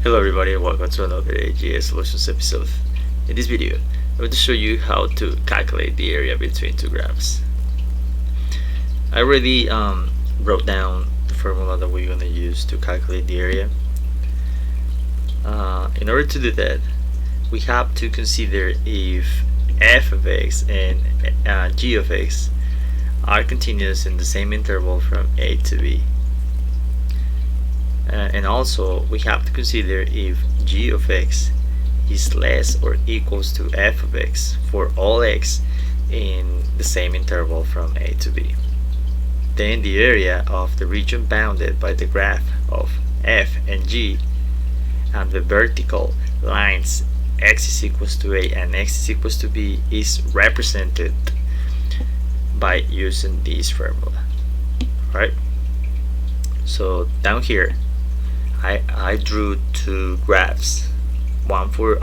Hello everybody and welcome to another AGS Solutions episode. In this video, I'm going to show you how to calculate the area between two graphs. I already wrote down the formula that we're going to use to calculate the area. In order to do that, we have to consider if f of x and g of x are continuous in the same interval from a to b. And also we have to consider if g of x is less or equals to f of x for all x in the same interval from a to b. Then the area of the region bounded by the graph of f and g and the vertical lines x is equals to a and x is equals to b is represented by using this formula. Right? So down here I drew two graphs, one for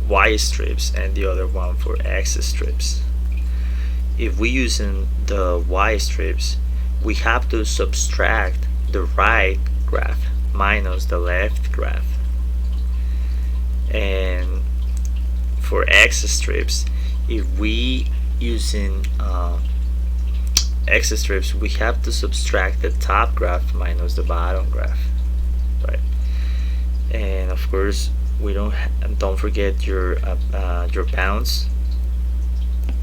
y strips and the other one for x strips. If we using the y strips, we have to subtract the right graph minus the left graph. And for x strips, if we using x strips, we have to subtract the top graph minus the bottom graph. Right, and of course we don't forget your bounds.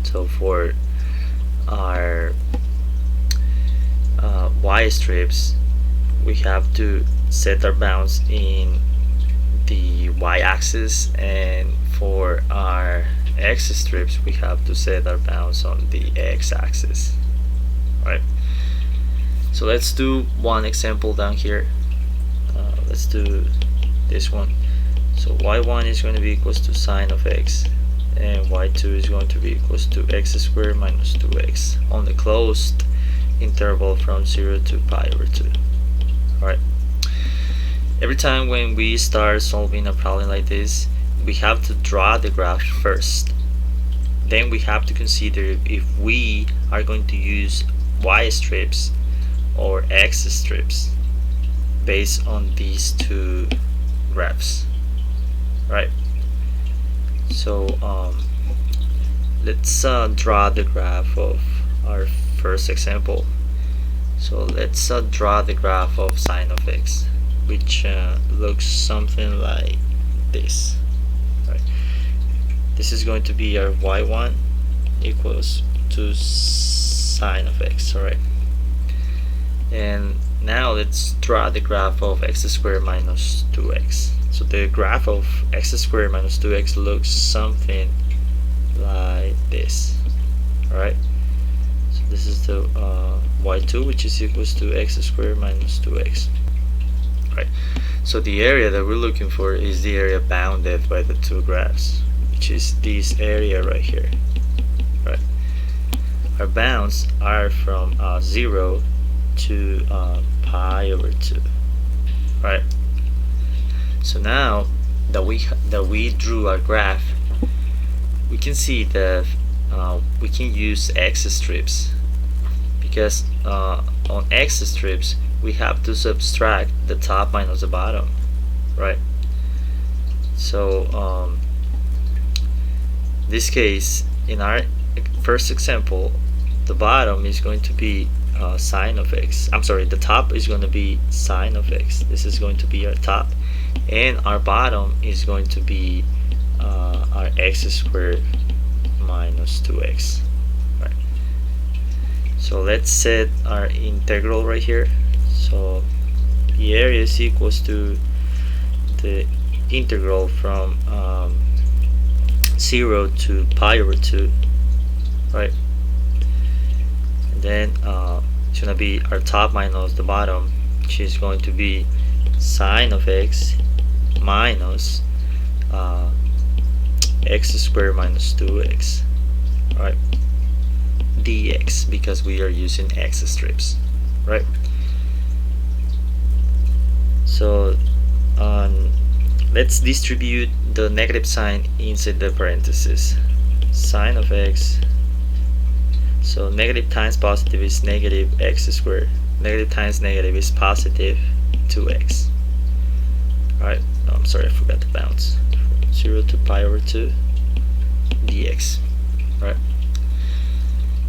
So for our y strips, we have to set our bounds in the y-axis, and for our x strips we have to set our bounds on the x-axis. Right, so let's do one example down here. Let's do this one. So y1 is going to be equals to sine of x, and y2 is going to be equals to x squared minus 2x on the closed interval from 0 to pi over 2. Alright, every time when we start solving a problem like this, we have to draw the graph first. Then we have to consider if we are going to use y strips or x strips based on these two graphs. Right, so let's draw the graph of our first example. So let's draw the graph of sine of x, which looks something like this. Right, this is going to be our y1 equals to sine of x. Alright, and now let's draw the graph of x squared minus 2x. So the graph of x squared minus 2x looks something like this. Alright, so this is the y2, which is equals to x squared minus 2x. Right, so the area that we're looking for is the area bounded by the two graphs, which is this area right here. Right, our bounds are from 0 to pi over 2. Right, so now that we drew our graph, we can see that we can use x strips, because on x strips we have to subtract the top minus the bottom. Right, so this case, in our first example, the bottom is going to be sine of x. I'm sorry, the top is going to be sine of x. This is going to be our top, and our bottom is going to be our x squared minus 2x. Right, so let's set our integral right here. So the area is equals to the integral from 0 to pi over 2. Right, and then it's going to be our top minus the bottom, which is going to be sine of x minus x squared minus 2x. Right, dx, because we are using x strips. Right, so let's distribute the negative sign inside the parentheses. Sine of x, so negative times positive is negative x squared, negative times negative is positive 2x. Right? I'm sorry, I forgot the bounds. 0 to pi over 2 dx. Right?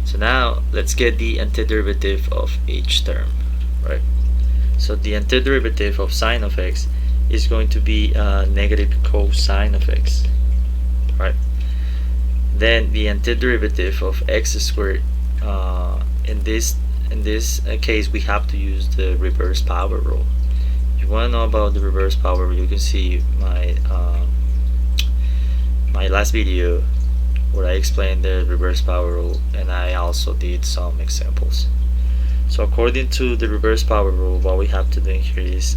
So now let's get the antiderivative of each term. Right? So the antiderivative of sine of x is going to be negative cosine of x. Right? Then the antiderivative of x squared, in this case we have to use the reverse power rule. If you want to know about the reverse power rule, you can see my my last video where I explained the reverse power rule, and I also did some examples. So according to the reverse power rule, what we have to do here is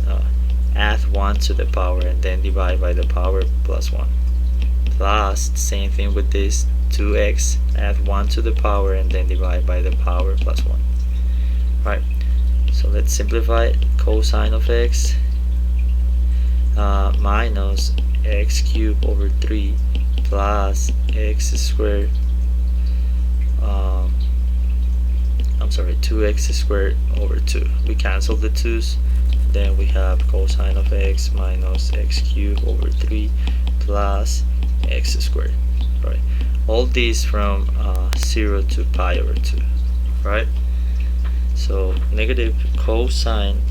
add 1 to the power and then divide by the power plus 1. Plus, same thing with this, 2x, add 1 to the power and then divide by the power plus 1. Right, so let's simplify it. Cosine of x minus x cubed over 3 plus x squared, I'm sorry, 2x squared over 2. We cancel the 2's, then we have cosine of x minus x cubed over 3 plus x squared. Right, all these from 0 to pi over 2. Right, so negative cosine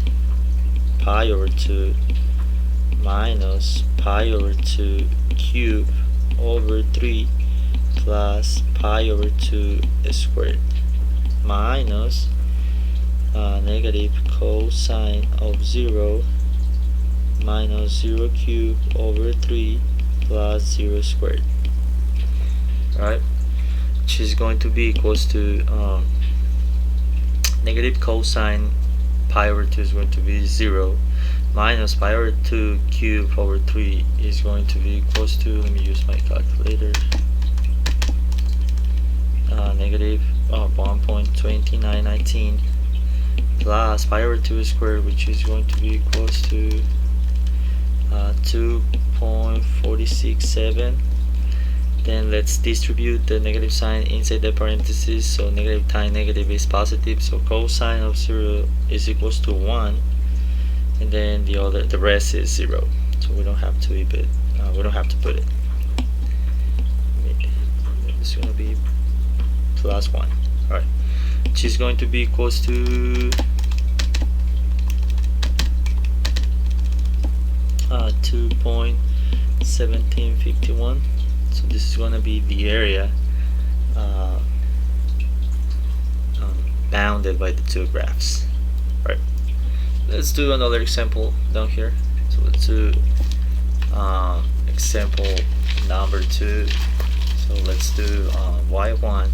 pi over 2 minus pi over 2 cubed over 3 plus pi over 2 squared minus negative cosine of 0 minus 0 cubed over 3 plus 0 squared. Right, which is going to be equals to negative cosine pi over 2 is going to be 0 minus pi over 2 cubed over 3 is going to be equals to, let me use my calculator, negative 1.2919 plus pi over 2 squared, which is going to be equals to 2.467. Then let's distribute the negative sign inside the parentheses, so negative times negative is positive, so cosine of 0 is equals to 1, and then the rest is 0, so we don't have to put it. It's going to be plus 1. Alright, which is going to be equals to 2.1751. So this is going to be the area bounded by the two graphs. Right, let's do another example down here. So let's do example number 2. So let's do y1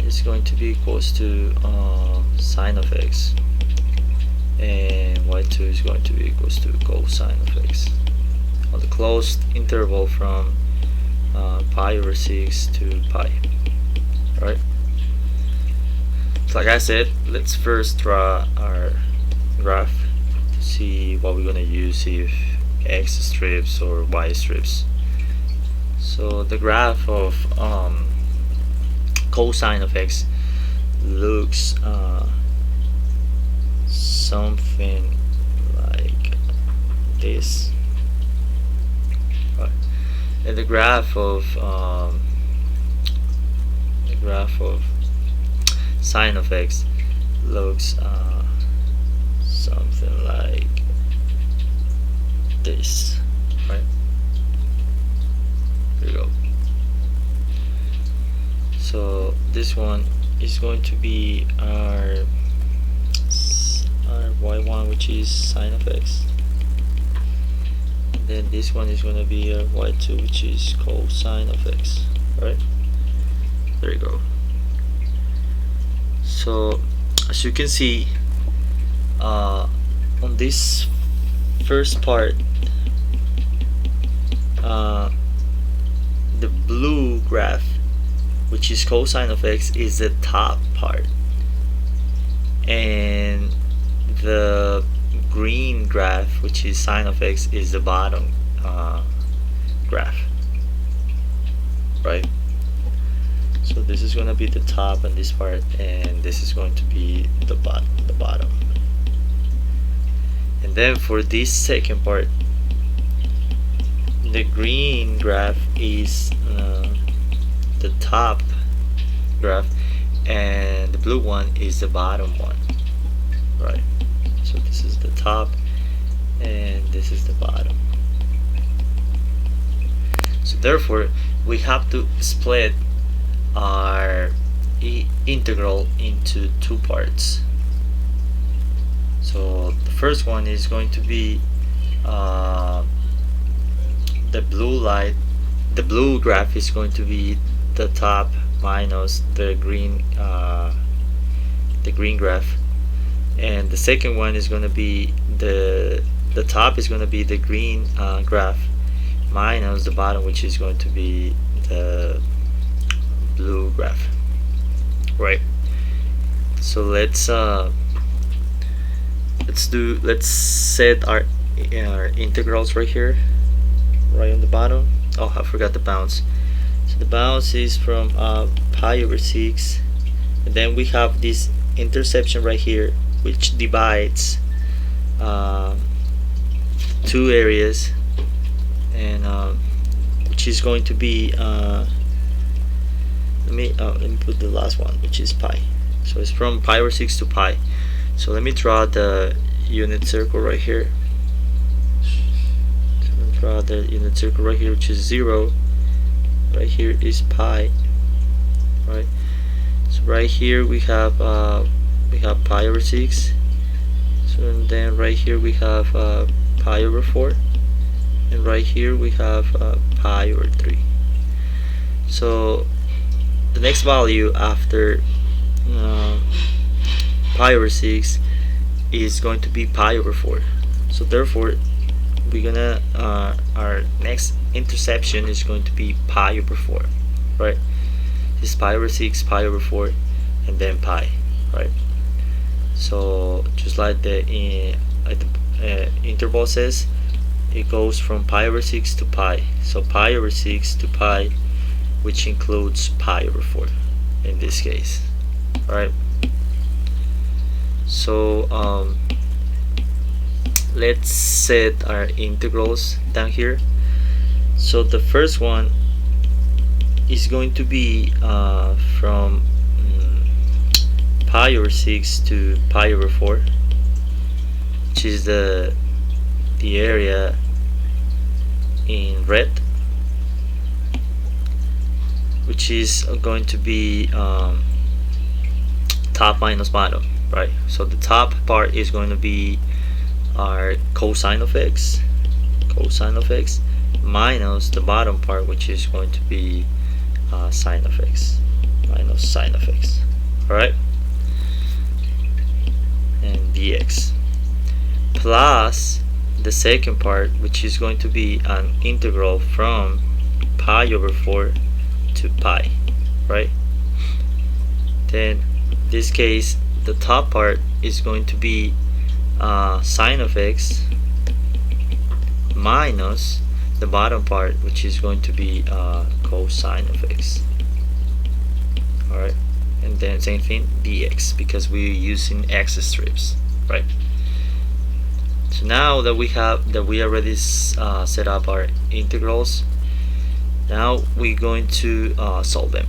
is going to be equals to sine of x, and y2 is going to be equals to cosine of x on the closed interval from pi over 6 to pi. Right, so like I said, let's first draw our graph to see what we're going to use, if x strips or y strips. So the graph of cosine of x looks something like this. Right. And the graph of sine of x looks something like this. Right, there you go. So this one is going to be our y1, which is sine of x, and then this one is going to be our y2, which is cosine of x. Right, there you go. So as you can see, on this first part, the blue graph, which is cosine of x, is the top part, and the green graph, which is sine of x, is the bottom graph. Right, so this is going to be the top and this part, and this is going to be the bottom. And then for this second part, the green graph is the top graph, and the blue one is the bottom one, right? So this is the top and this is the bottom. So therefore we have to split our integral into two parts. So the first one is going to be the blue graph is going to be the top minus the green graph, and the second one is going to be the top is going to be the green graph minus the bottom, which is going to be the blue graph, right? So let's set our integrals right here, right on the bottom. Oh, I forgot the bounds. So the bounds is from pi over 6, and then we have this intersection right here, which divides two areas, and which is going to be let me put the last one, which is pi. So it's from pi over 6 to pi. So let me draw the unit circle right here. So let me draw the unit circle right here, which is 0. Right here is pi, right? So right here we have pi over 6. So and then right here we have pi over 4, and right here we have pi over 3. So the next value after pi over 6 is going to be pi over 4. So therefore we're gonna our next intersection is going to be pi over 4, right? This is pi over 6, pi over 4, and then pi, right? So just like the interval says, it goes from pi over 6 to pi. So pi over 6 to pi, which includes pi over 4 in this case. Alright, so let's set our integrals down here. So the first one is going to be from pi over 6 to pi over 4, which is the area in red, which is going to be top minus bottom, right? So the top part is going to be our cosine of x minus the bottom part, which is going to be sine of x minus sine of x, alright? And dx plus the second part, which is going to be an integral from pi over 4 to pi, right? Then in this case the top part is going to be sine of x minus the bottom part, which is going to be cosine of x, alright? And then same thing, dx, because we're using x strips, right? So now that we already set up our integrals, now we're going to solve them.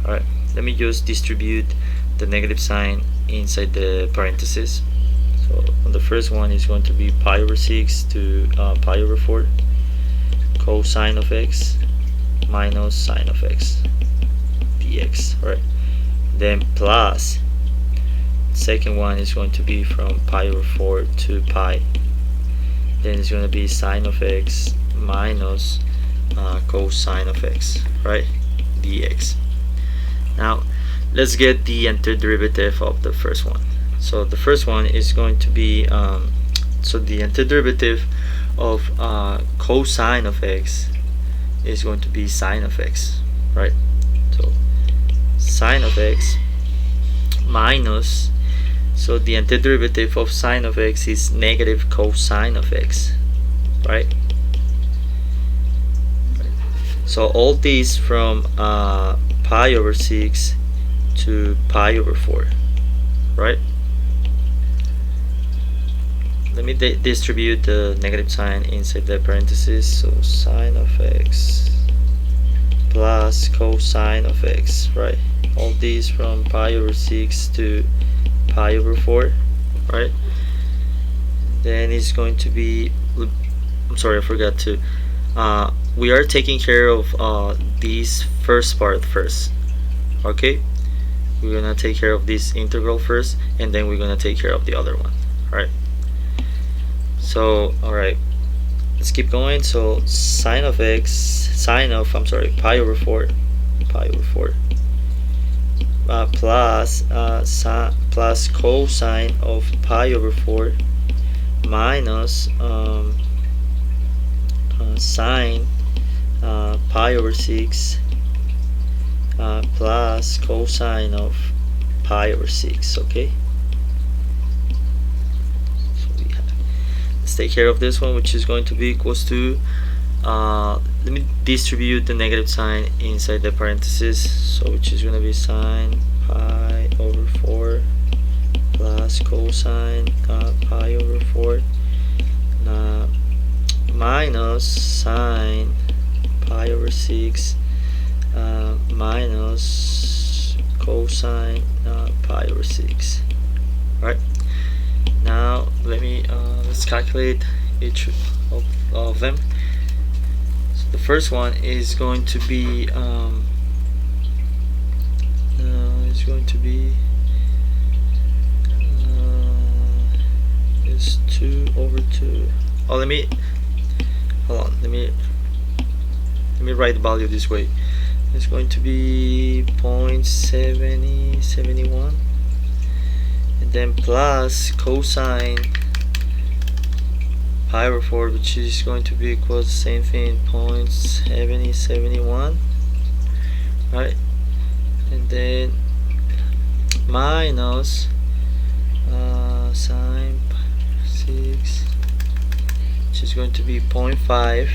Alright, let me just distribute the negative sign inside the parentheses. So on the first one is going to be pi over 6 to pi over 4 cosine of x minus sine of x dx, right? Then plus second one is going to be from pi over 4 to pi, then it's going to be sine of x minus cosine of x, right? dx. Now let's get the antiderivative of the first one. So the first one is going to be so the antiderivative of cosine of x is going to be sine of x, right? So sine of x minus, so the antiderivative of sine of x is negative cosine of x, right? So all these from pi over 6 to pi over 4, right? let me distribute the negative sign inside the parentheses. So sine of x plus cosine of x, right? All these from pi over 6 to pi over 4, right? Then it's going to be, I'm sorry, I forgot to, we are taking care of this first part first, okay? We're gonna take care of this integral first, and then we're gonna take care of the other one, right? So, alright, let's keep going. So sine of x, pi over 4 plus cosine of pi over 4 minus sine pi over 6 plus cosine of pi over 6, okay? So let's take care of this one, which is going to be equals to, let me distribute the negative sign inside the parentheses, so which is going to be sine pi over 4 plus cosine pi over 4 minus sine pi over 6 minus cosine pi over 6. Alright, now let's calculate each of them. So the first one is going to be is 2 over 2. Oh, let me write the value this way. It's going to be 0.7071, and then plus cosine pi over 4, which is going to be equal to the same thing, 0.7071, right? And then minus sine 6, which is going to be 0.5,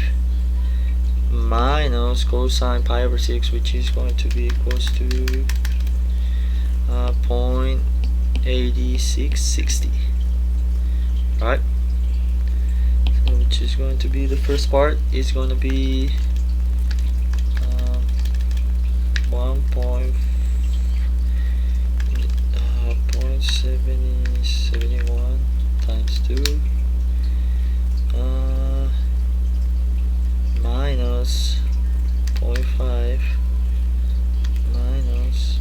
minus cosine pi over 6, which is going to be equals to 0.8660. Right, so which is going to be, the first part is going to be 0.7071 times 2 minus 0.5 minus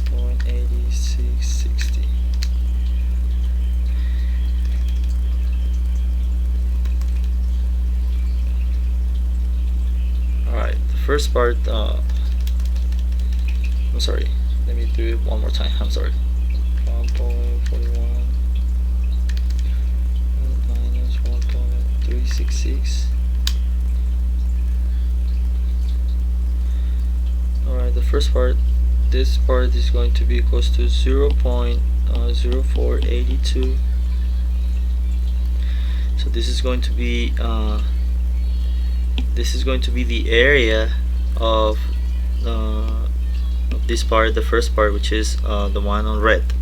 0.8660. Alright, the first part, I'm sorry, let me do it one more time. I'm sorry. 1.41 minus 1.366. Alright, the first part, this part is going to be equals to 0.0482. So this is going to be the area of this part, the first part, which is the one on red.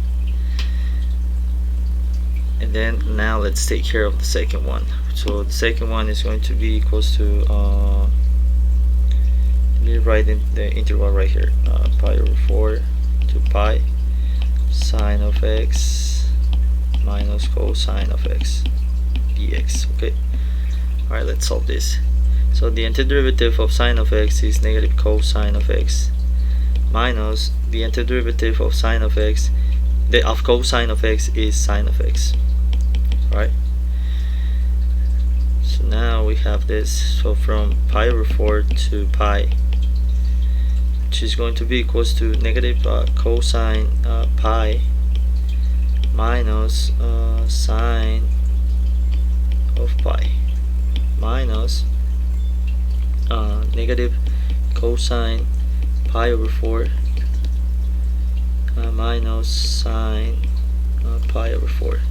And then now let's take care of the second one. So the second one is going to be equals to let me write in the interval right here, pi over 4 to pi sine of x minus cosine of x dx. Okay, alright, let's solve this. So the antiderivative of sine of x is negative cosine of x minus the antiderivative of sine of x, of cosine of x is sine of x. Right, so now we have this. So from pi over 4 to pi, which is going to be equals to negative cosine pi minus sine of pi minus negative cosine pi over 4 minus sine pi over 4,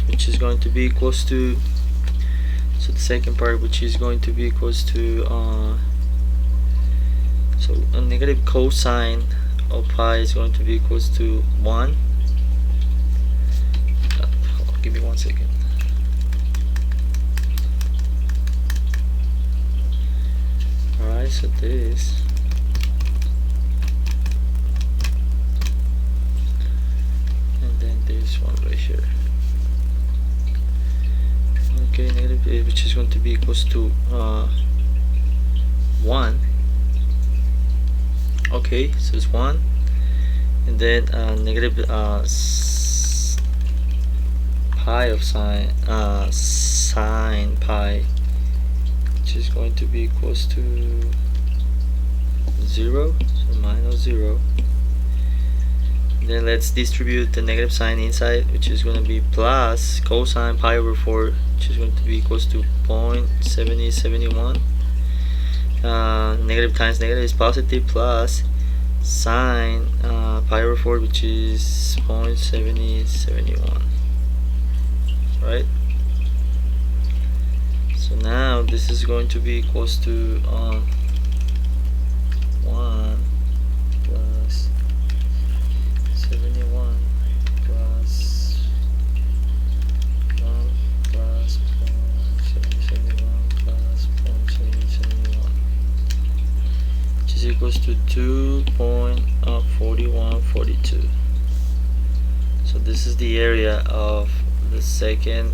which is going to be equals to, so the second part, which is going to be equals to so a negative cosine of pi is going to be equals to 1. give me 1 second. Alright, so this and then this one right here. Okay, negative 8, which is going to be equals to 1. Okay, so it's 1, and then negative pi of sine pi, which is going to be equals to 0, so minus 0. Then let's distribute the negative sign inside, which is going to be plus cosine pi over 4, which is going to be equals to 0.7071. Negative times negative is positive, plus sine pi over 4, which is 0.7071. Right? So now this is going to be equals to 1 plus 71 plus 1 plus 0.7071 plus 0.7071, which is equals to 2.4142. So this is the area of the second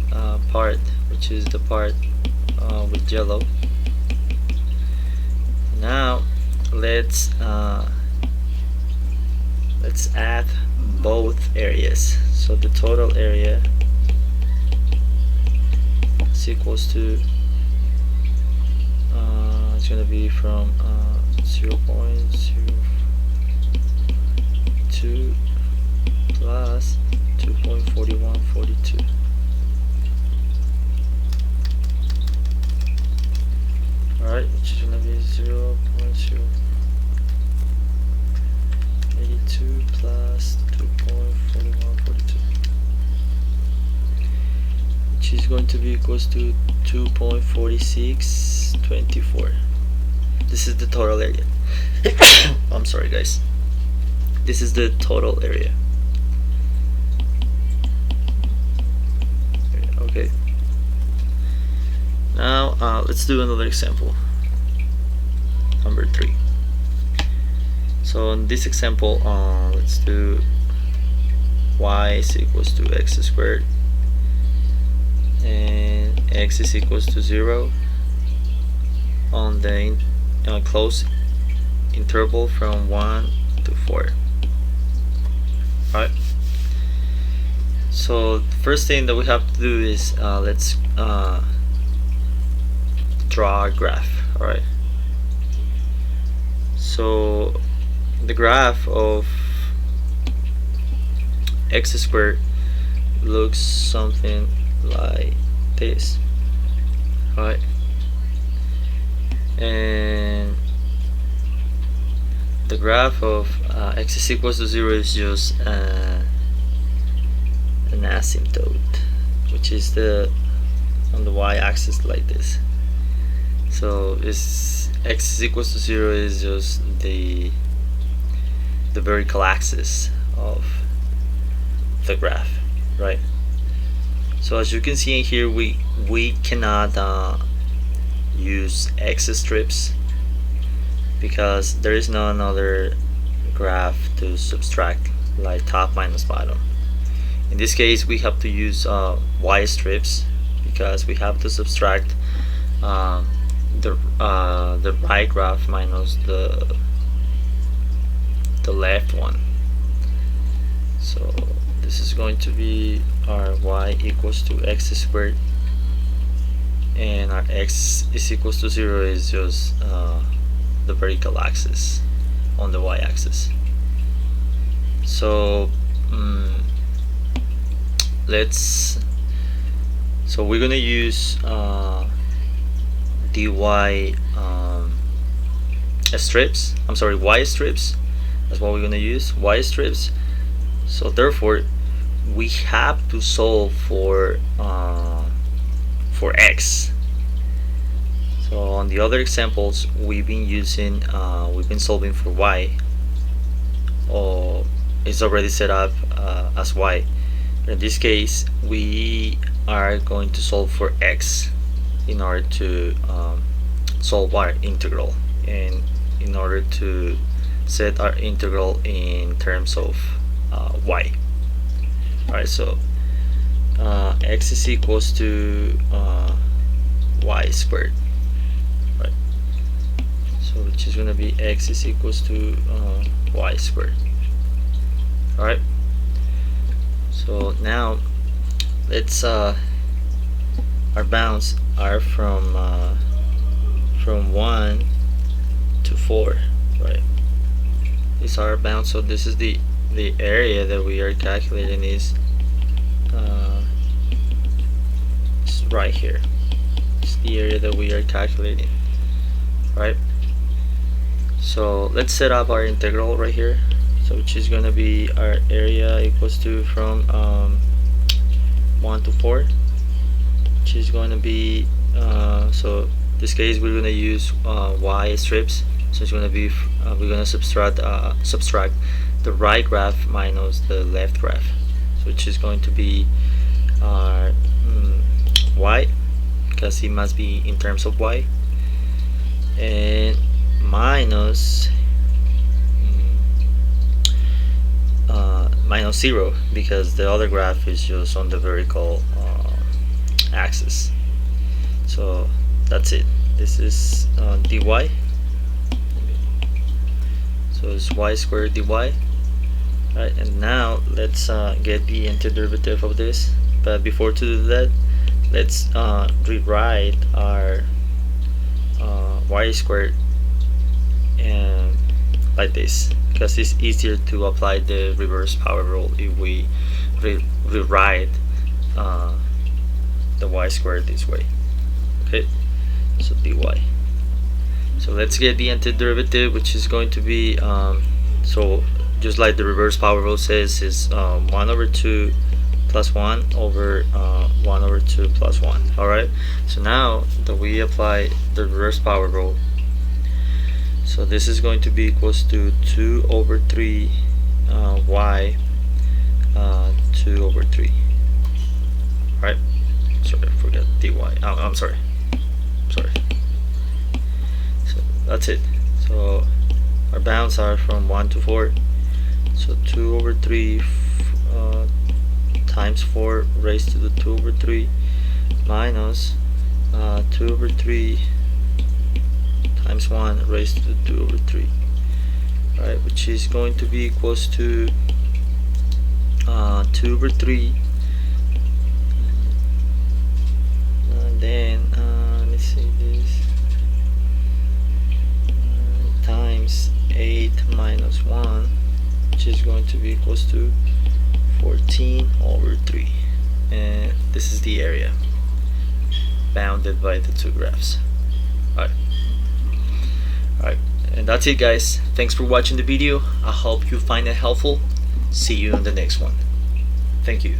part, which is the part with yellow. Now let's add both areas. So the total area is equals to it's going to be from 0.02 plus 2.4142. Alright, which is going to be 0.082 plus 2.4142, which is going to be equals to 2.4624. This is the total area. I'm sorry guys. This is the total area. Okay. Now let's do another example, number 3. So in this example, let's do y is equals to x squared and x is equals to 0 on the closed interval from 1 to 4. Alright. So the first thing that we have to do is let's draw a graph. Alright. So the graph of x squared looks something like this. Alright. And the graph of x is equals to 0 is just an asymptote, which is on the y-axis like this. So x is equals to 0 is just the vertical axis of the graph, right? So as you can see in here, we cannot use x strips because there is no another graph to subtract, like top minus bottom. In this case, we have to use y strips because we have to subtract the right graph minus the left one. So this is going to be our y equals to x squared, and our x is equals to 0 is just the vertical axis on the y-axis. So so we're gonna use dy strips. I'm sorry, y strips. That's what we're gonna use, y strips. So therefore, we have to solve for x. So on the other examples, we've been solving for y. It's already set up as y. In this case, we are going to solve for x in order to solve our integral, and in order to set our integral in terms of y. Alright, so x is equals to y squared, right? So which is going to be x is equals to y squared. Alright, so now let's our bounds are from 1 to 4, right? These are our bounds. So this is the area that we are calculating is right here. It's the area that we are calculating, right? So let's set up our integral right here. So which is going to be our area equals to from 1 to 4, which is going to be so in this case we're going to use y strips. So it's going to be we're going to subtract the right graph minus the left graph, so which is going to be our y, because it must be in terms of y, and minus minus 0, because the other graph is just on the vertical axis. So that's it. This is dy. So it's y squared dy. Right, and now let's get the antiderivative of this. But before to do that, let's rewrite our y squared and like this, because it's easier to apply the reverse power rule if we rewrite the y squared this way. Okay, so dy. So let's get the antiderivative, which is going to be so just like the reverse power rule says, is 1 over 2 plus 1 over 1 over 2 plus 1. Alright, so now that we apply the reverse power rule, so this is going to be equals to 2 over 3 y 2 over 3. Right? Sorry, I forgot dy. I'm sorry. So that's it. So our bounds are from 1 to 4. So 2 over 3 times 4 raised to the 2 over 3 minus 2 over 3 times 1 raised to the 2 over 3, right, which is going to be equals to 2 over 3, and then let's see this, times 8 minus 1, which is going to be equals to 14 over 3, and this is the area bounded by the two graphs. Alright, and that's it, guys. Thanks for watching the video. I hope you find it helpful. See you in the next one. Thank you.